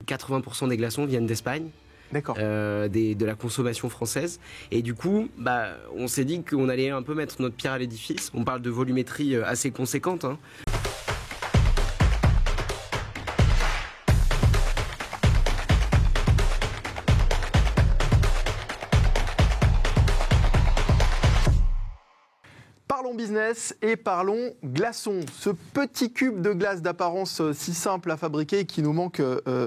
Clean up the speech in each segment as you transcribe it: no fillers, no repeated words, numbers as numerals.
80% des glaçons viennent d'Espagne. D'accord. De la consommation française. Et du coup, on s'est dit qu'on allait un peu mettre notre pierre à l'édifice. On parle de volumétrie assez conséquente, hein. Parlons business et parlons glaçons. Ce petit cube de glace d'apparence si simple à fabriquer et qui nous manque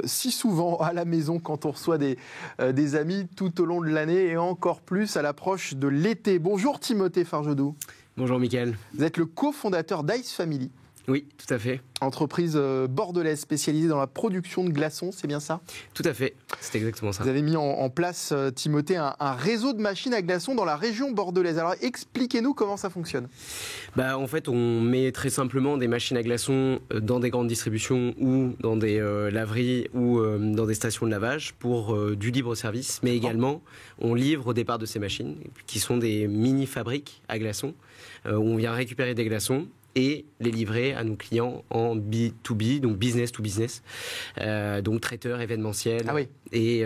si souvent à la maison quand on reçoit des amis tout au long de l'année et encore plus à l'approche de l'été. Bonjour Timothée Fargedoux. Bonjour Mickaël. Vous êtes le cofondateur d'Ice Family. Oui, tout à fait. Entreprise bordelaise spécialisée dans la production de glaçons, c'est bien ça? Tout à fait, c'est exactement ça. Vous avez mis en place, Timothée, un réseau de machines à glaçons dans la région bordelaise. Alors expliquez-nous comment ça fonctionne. En fait, on met très simplement des machines à glaçons dans des grandes distributions ou dans des laveries ou dans des stations de lavage pour du libre service. Mais également, on livre au départ de ces machines qui sont des mini-fabriques à glaçons où on vient récupérer des glaçons et les livrer à nos clients en B2B, donc business to business, donc traiteurs, événementiels et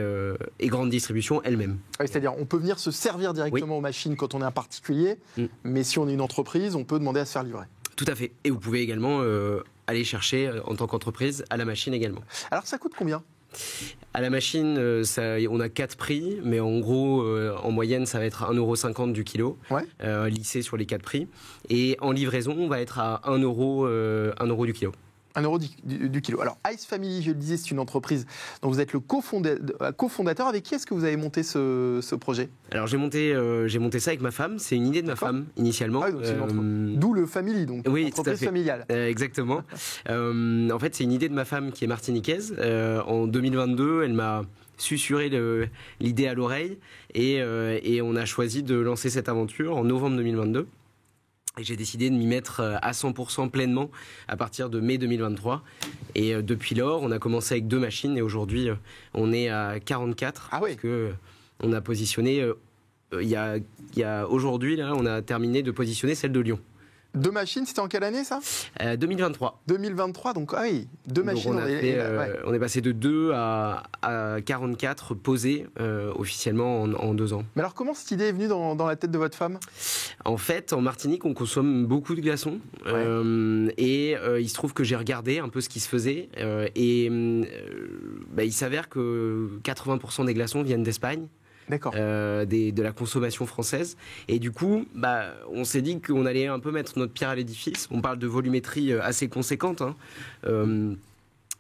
grande distribution elle-même. Ah oui, c'est-à-dire on peut venir se servir directement aux machines quand on est un particulier, mais si on est une entreprise, on peut demander à se faire livrer. Tout à fait. Et vous pouvez également aller chercher en tant qu'entreprise à la machine également. Alors ça coûte combien ? À la machine, on a 4 prix, mais en gros, en moyenne, ça va être 1,50 € du kilo, lissé sur les 4 prix. Et en livraison, on va être à 1 € du kilo. 1 € du kilo. Alors, Ice Family, je le disais, c'est une entreprise dont vous êtes le cofondateur. Avec qui est-ce que vous avez monté ce projet ? Alors, j'ai monté ça avec ma femme. C'est une idée de ma femme, initialement. Ah oui, donc d'où le family, donc entreprise familiale. Exactement. En fait, c'est une idée de ma femme qui est martiniquaise. En 2022, elle m'a susurré l'idée à l'oreille et on a choisi de lancer cette aventure en novembre 2022. Et j'ai décidé de m'y mettre à 100% pleinement à partir de mai 2023. Et depuis lors, on a commencé avec 2 machines et aujourd'hui, on est à 44. Ah oui. Parce que on a positionné, aujourd'hui, là, on a terminé de positionner celle de Lyon. 2 machines, c'était en quelle année ça ? 2023. 2023, donc 2 machines. On est passé de 2 à 44 posées officiellement en 2 ans. Mais alors comment cette idée est venue dans la tête de votre femme ? En fait, en Martinique, on consomme beaucoup de glaçons. Et il se trouve que j'ai regardé un peu ce qui se faisait. Il s'avère que 80% des glaçons viennent d'Espagne. D'accord. De la consommation française. Et du coup, on s'est dit qu'on allait un peu mettre notre pierre à l'édifice. On parle de volumétrie assez conséquente, hein.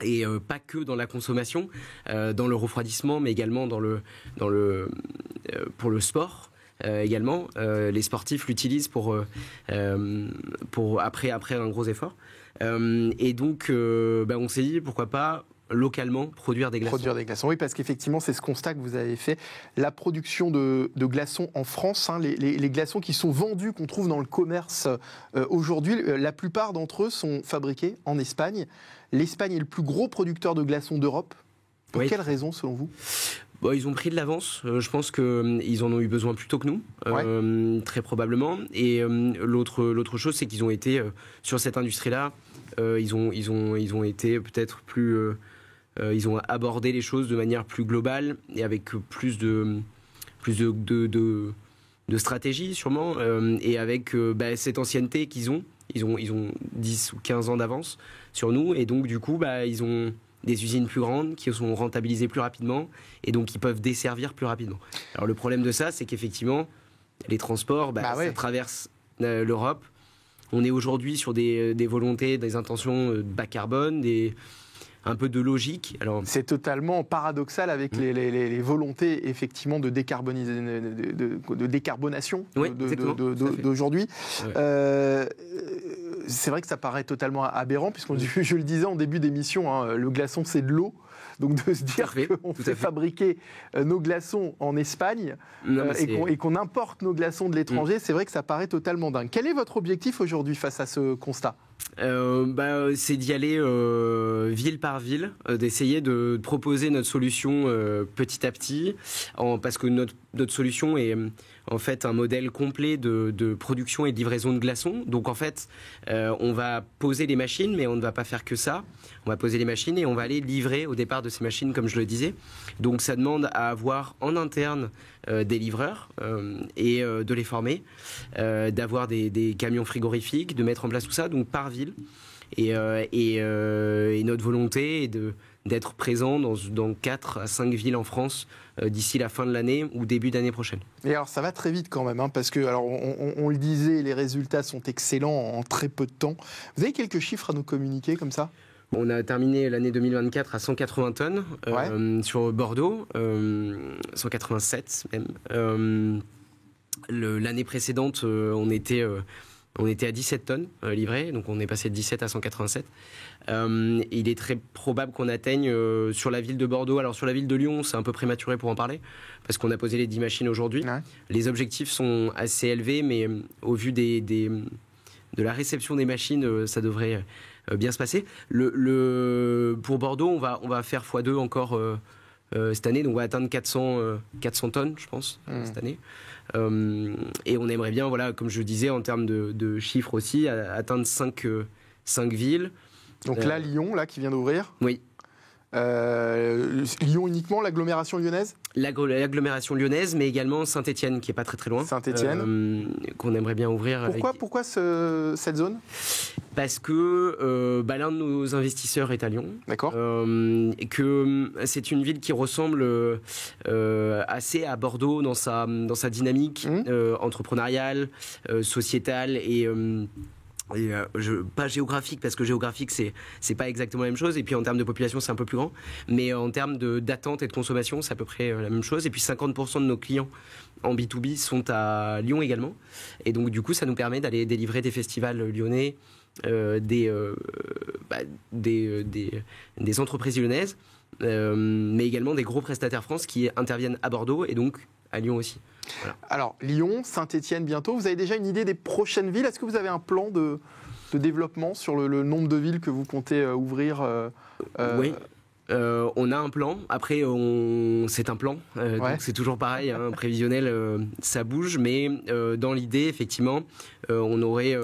Et pas que dans la consommation, dans le refroidissement, mais également pour le sport. Également, les sportifs l'utilisent pour après un gros effort. Et donc, on s'est dit pourquoi pas localement produire des glaçons. Oui, parce qu'effectivement, c'est ce constat que vous avez fait. La production de glaçons en France, les glaçons qui sont vendus, qu'on trouve dans le commerce aujourd'hui, la plupart d'entre eux sont fabriqués en Espagne. L'Espagne est le plus gros producteur de glaçons d'Europe. Pour quelle raison, selon vous ? Ils ont pris de l'avance. Je pense qu'ils en ont eu besoin plus tôt que nous, très probablement. Et l'autre chose, c'est qu'ils ont été sur cette industrie-là. Ils ont été peut-être plus. Ils ont abordé les choses de manière plus globale et avec plus de stratégie sûrement et avec cette ancienneté qu'ils ont. Ils ont 10 ou 15 ans d'avance sur nous et donc du coup ils ont des usines plus grandes qui sont rentabilisées plus rapidement et donc ils peuvent desservir plus rapidement. Alors le problème de ça, c'est qu'effectivement les transports, ça traverse l'Europe. On est aujourd'hui sur des volontés, des intentions bas carbone, un peu de logique. Alors, c'est totalement paradoxal avec les volontés effectivement de décarbonation d'aujourd'hui. C'est vrai que ça paraît totalement aberrant puisque je le disais en début d'émission, le glaçon c'est de l'eau. Donc de se dire qu'on fait fabriquer nos glaçons en Espagne et qu'on importe nos glaçons de l'étranger, c'est vrai que ça paraît totalement dingue. Quel est votre objectif aujourd'hui face à ce constat ? C'est d'y aller ville par ville, d'essayer de proposer notre solution petit à petit, parce que notre solution est en fait un modèle complet de production et de livraison de glaçons. Donc en fait, on va poser les machines, mais on ne va pas faire que ça. On va poser les machines et on va aller livrer au départ de ces machines, comme je le disais. Donc ça demande à avoir en interne des livreurs et de les former, d'avoir des camions frigorifiques, de mettre en place tout ça, donc par ville. Et notre volonté est d'être présent dans 4 à 5 villes en France d'ici la fin de l'année ou début d'année prochaine. Et alors ça va très vite quand même, parce que alors, on le disait, les résultats sont excellents en très peu de temps. Vous avez quelques chiffres à nous communiquer comme ça ? On a terminé l'année 2024 à 180 tonnes sur Bordeaux, 187 même. L'année précédente, on était à 17 tonnes livrées, donc on est passé de 17 à 187. Il est très probable qu'on atteigne sur la ville de Bordeaux. Alors sur la ville de Lyon, c'est un peu prématuré pour en parler, parce qu'on a posé les 10 machines aujourd'hui. Ouais. Les objectifs sont assez élevés, mais au vu de la réception des machines, ça devrait bien se passer. Pour Bordeaux, on va faire x2 encore cette année, donc on va atteindre 400 tonnes, je pense, cette année. Et on aimerait bien, voilà, comme je disais, en termes de chiffres aussi, atteindre 5 villes. Donc là, Lyon, là, qui vient d'ouvrir. Oui. Lyon uniquement, l'agglomération lyonnaise ? L'agglomération lyonnaise, mais également Saint-Étienne, qui n'est pas très très loin. Saint-Étienne. Qu'on aimerait bien ouvrir. Pourquoi cette zone ? Parce que l'un de nos investisseurs est à Lyon. D'accord. Que c'est une ville qui ressemble assez à Bordeaux dans sa dynamique entrepreneuriale, sociétale et pas géographique, parce que géographique c'est pas exactement la même chose, et puis en termes de population c'est un peu plus grand, mais en termes d'attente et de consommation c'est à peu près la même chose. Et puis 50% de nos clients en B2B sont à Lyon également, et donc du coup ça nous permet d'aller délivrer des festivals lyonnais, des entreprises lyonnaises, mais également des gros prestataires France qui interviennent à Bordeaux et donc à Lyon aussi. Voilà. Alors, Lyon, Saint-Étienne bientôt. Vous avez déjà une idée des prochaines villes ? Est-ce que vous avez un plan de développement sur le nombre de villes que vous comptez ouvrir Oui. On a un plan. Après, c'est un plan. Donc c'est toujours pareil. Prévisionnel, ça bouge. Mais dans l'idée, effectivement, on aurait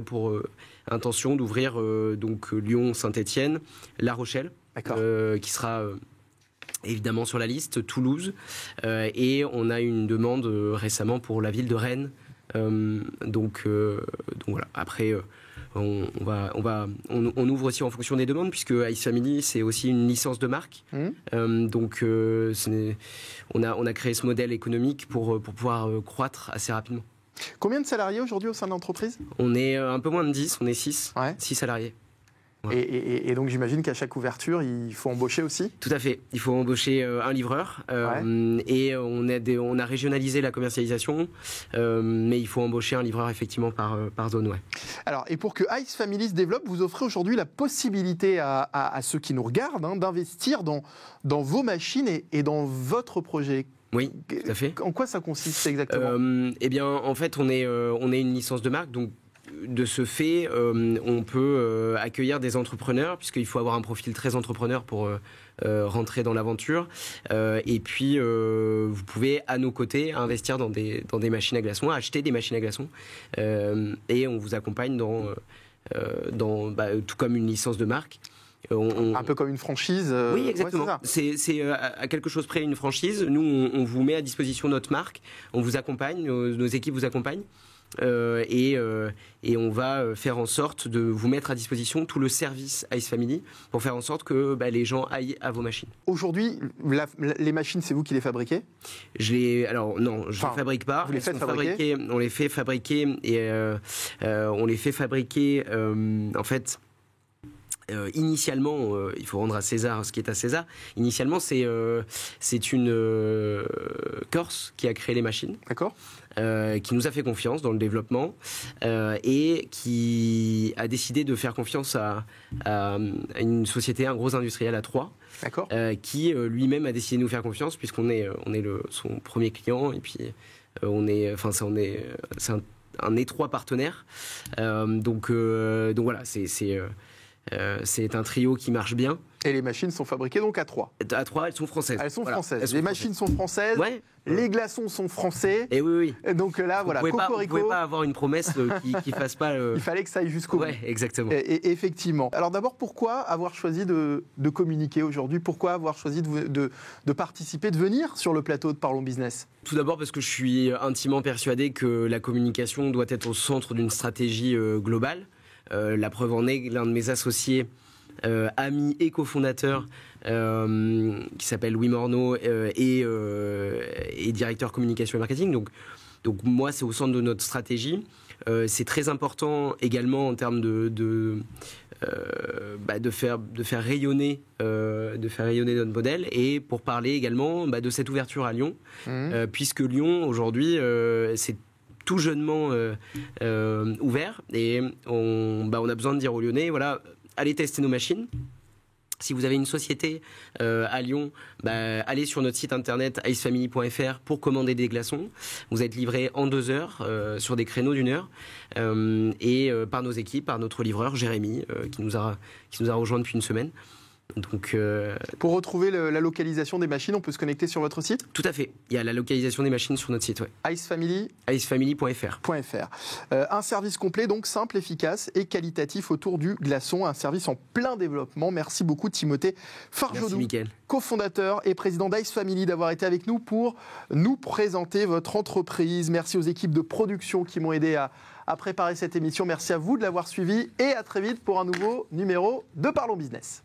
pour intention d'ouvrir donc Lyon, Saint-Étienne, La Rochelle, qui sera évidemment sur la liste, Toulouse, et on a une demande récemment pour la ville de Rennes. Donc voilà. Après, on ouvre aussi en fonction des demandes, puisque Ice Family c'est aussi une licence de marque. Donc on a créé ce modèle économique pour pouvoir croître assez rapidement. Combien de salariés aujourd'hui au sein de l'entreprise ? On est un peu moins de 10, on est 6 salariés. Ouais. Et donc j'imagine qu'à chaque ouverture, il faut embaucher aussi ? Tout à fait. Il faut embaucher un livreur. Et on a régionalisé la commercialisation, mais il faut embaucher un livreur effectivement par zone. Ouais. Alors, et pour que Ice Family se développe, vous offrez aujourd'hui la possibilité à ceux qui nous regardent d'investir dans vos machines et dans votre projet. Oui, tout à fait. En quoi ça consiste exactement ? Eh bien, en fait, on est une licence de marque, donc de ce fait, on peut accueillir des entrepreneurs, puisqu'il faut avoir un profil très entrepreneur pour rentrer dans l'aventure. Et puis, vous pouvez, à nos côtés, investir dans des machines à glaçons, acheter des machines à glaçons. Et on vous accompagne tout comme une licence de marque. Un peu comme une franchise. Oui, exactement. Ouais, c'est à quelque chose près une franchise. Nous, on vous met à disposition notre marque, on vous accompagne, nos équipes vous accompagnent. Et on va faire en sorte de vous mettre à disposition tout le service Ice Family pour faire en sorte que les gens aillent à vos machines. Aujourd'hui, les machines, c'est vous qui les fabriquez ? Alors non, je ne les fabrique pas. Vous les faites fabriquer ? On les fait fabriquer et on les fait fabriquer en fait. Initialement, il faut rendre à César ce qui est à César. Initialement, c'est une Corse qui a créé les machines. D'accord. Qui nous a fait confiance dans le développement et qui a décidé de faire confiance à une société, un gros industriel à Troyes, qui lui-même a décidé de nous faire confiance puisqu'on est son premier client et puis c'est un étroit partenaire. Donc voilà, c'est un trio qui marche bien. Et les machines sont fabriquées donc à Troyes. À Troyes, elles sont françaises. Elles sont françaises. Les machines sont françaises. Ouais. Les glaçons sont français. Et oui. Et donc là, voilà, Cocorico. Vous ne pouvez pas avoir une promesse qui fasse pas. Il fallait que ça aille jusqu'au bout. Ouais, exactement. Et effectivement. Alors d'abord, pourquoi avoir choisi de communiquer aujourd'hui? Pourquoi avoir choisi de participer, de venir sur le plateau de Parlons Business? Tout d'abord parce que je suis intimement persuadé que la communication doit être au centre d'une stratégie globale. La preuve en est, l'un de mes associés, ami et cofondateur, qui s'appelle Louis Morneau, et directeur communication et marketing. Donc moi, c'est au centre de notre stratégie. C'est très important également en termes de faire rayonner notre modèle, et pour parler également de cette ouverture à Lyon, puisque Lyon aujourd'hui c'est tout jeunement ouvert, et on a besoin de dire aux Lyonnais, voilà, allez tester nos machines. Si vous avez une société à Lyon, allez sur notre site internet icefamily.fr pour commander des glaçons. Vous êtes livré en 2 heures sur des créneaux d'1 heure, et par nos équipes, par notre livreur Jérémy, qui nous a rejoint depuis une semaine. Donc, pour retrouver la localisation des machines, on peut se connecter sur votre site? Tout à fait. Il y a la localisation des machines sur notre site. Ouais. icefamily.fr. Un service complet, donc simple, efficace et qualitatif autour du glaçon. Un service en plein développement. Merci beaucoup Timothée Farjodou, cofondateur et président d'Ice Family, d'avoir été avec nous pour nous présenter votre entreprise. Merci aux équipes de production qui m'ont aidé à préparer cette émission. Merci à vous de l'avoir suivi, et à très vite pour un nouveau numéro de Parlons Business.